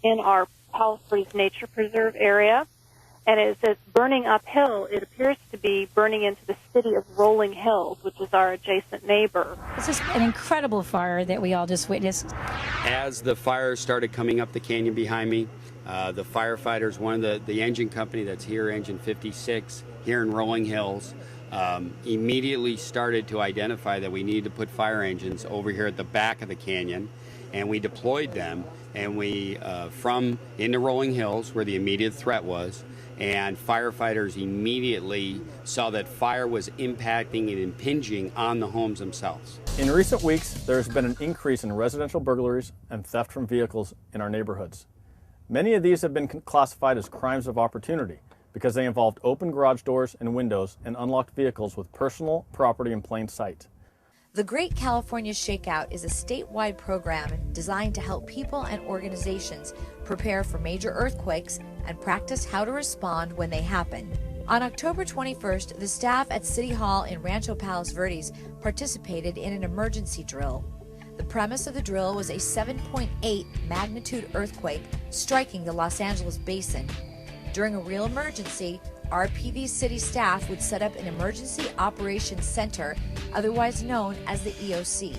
in our Palos Verdes Nature Preserve area. And as it's burning uphill, it appears to be burning into the city of Rolling Hills, which is our adjacent neighbor. This is an incredible fire that we all just witnessed. As the fire started coming up the canyon behind me, the firefighters, one of the engine company that's here, Engine 56, here in Rolling Hills, immediately started to identify that we needed to put fire engines over here at the back of the canyon, and we deployed them, and we from into Rolling Hills, where the immediate threat was, and firefighters immediately saw that fire was impacting and impinging on the homes themselves. In recent weeks, there has been an increase in residential burglaries and theft from vehicles in our neighborhoods. Many of these have been classified as crimes of opportunity because they involved open garage doors and windows and unlocked vehicles with personal property in plain sight. The Great California Shakeout is a statewide program designed to help people and organizations prepare for major earthquakes and practice how to respond when they happen. On October 21st, the staff at City Hall in Rancho Palos Verdes participated in an emergency drill. The premise of the drill was a 7.8 magnitude earthquake striking the Los Angeles basin. During a real emergency, RPV City staff would set up an Emergency Operations Center, otherwise known as the EOC.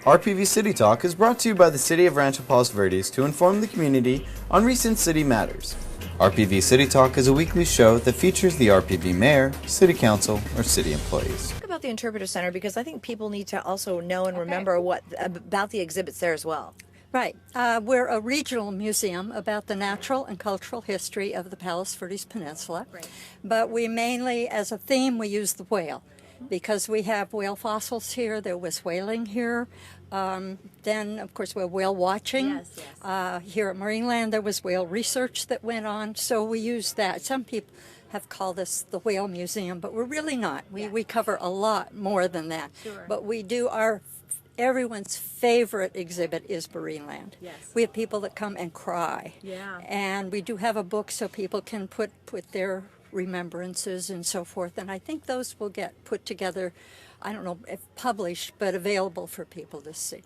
RPV City Talk is brought to you by the City of Rancho Palos Verdes to inform the community on recent city matters. RPV City Talk is a weekly show that features the RPV mayor, city council, or city employees. Talk about the Interpretive Center, because I think people need to also know and remember what about the exhibits there as well. Right. We're a regional museum about the natural and cultural history of the Palos Verdes Peninsula. Right. But we mainly, as a theme, we use the whale because we have whale fossils here. There was whaling here. Then, of course, we're whale watching. Yes, yes. Here at Marineland, there was whale research that went on, so we use that. Some people have called us the Whale Museum, but we're really not. We cover a lot more than that. Sure. But we do everyone's favorite exhibit is Marineland. Yes. We have people that come and cry. Yeah. And we do have a book so people can put their remembrances and so forth. And I think those will get put together, I don't know if published, but available for people to see.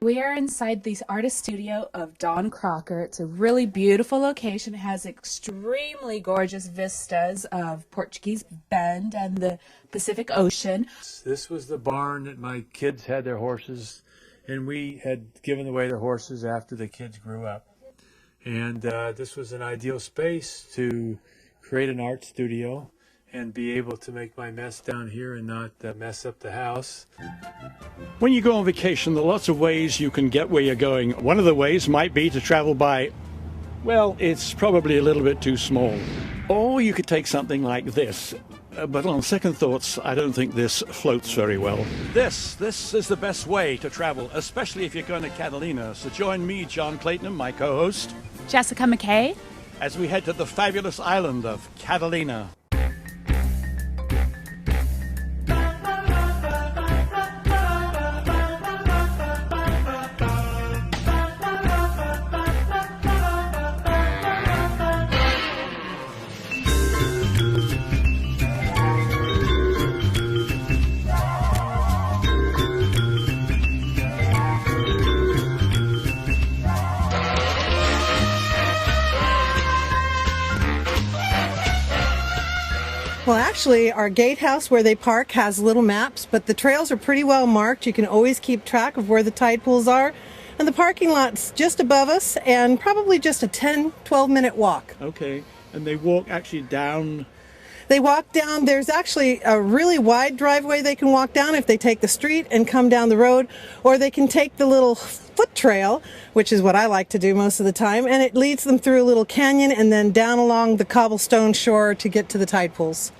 We are inside the artist studio of Don Crocker. It's a really beautiful location. It has extremely gorgeous vistas of Portuguese Bend and the Pacific Ocean. This was the barn that my kids had their horses, and we had given away their horses after the kids grew up. And this was an ideal space to create an art studio and be able to make my mess down here and not mess up the house. When you go on vacation, there are lots of ways you can get where you're going. One of the ways might be to travel by, well, it's probably a little bit too small. Or you could take something like this. But on second thoughts, I don't think this floats very well. This is the best way to travel, especially if you're going to Catalina. So join me, John Clayton, my co-host, Jessica McKay, as we head to the fabulous island of Catalina. Well, actually, our gatehouse where they park has little maps, but the trails are pretty well marked. You can always keep track of where the tide pools are. And the parking lot's just above us and probably just a 10-12-minute walk. Okay, and they walk actually down? They walk down. There's actually a really wide driveway they can walk down if they take the street and come down the road, or they can take the little foot trail, which is what I like to do most of the time, and it leads them through a little canyon and then down along the cobblestone shore to get to the tide pools.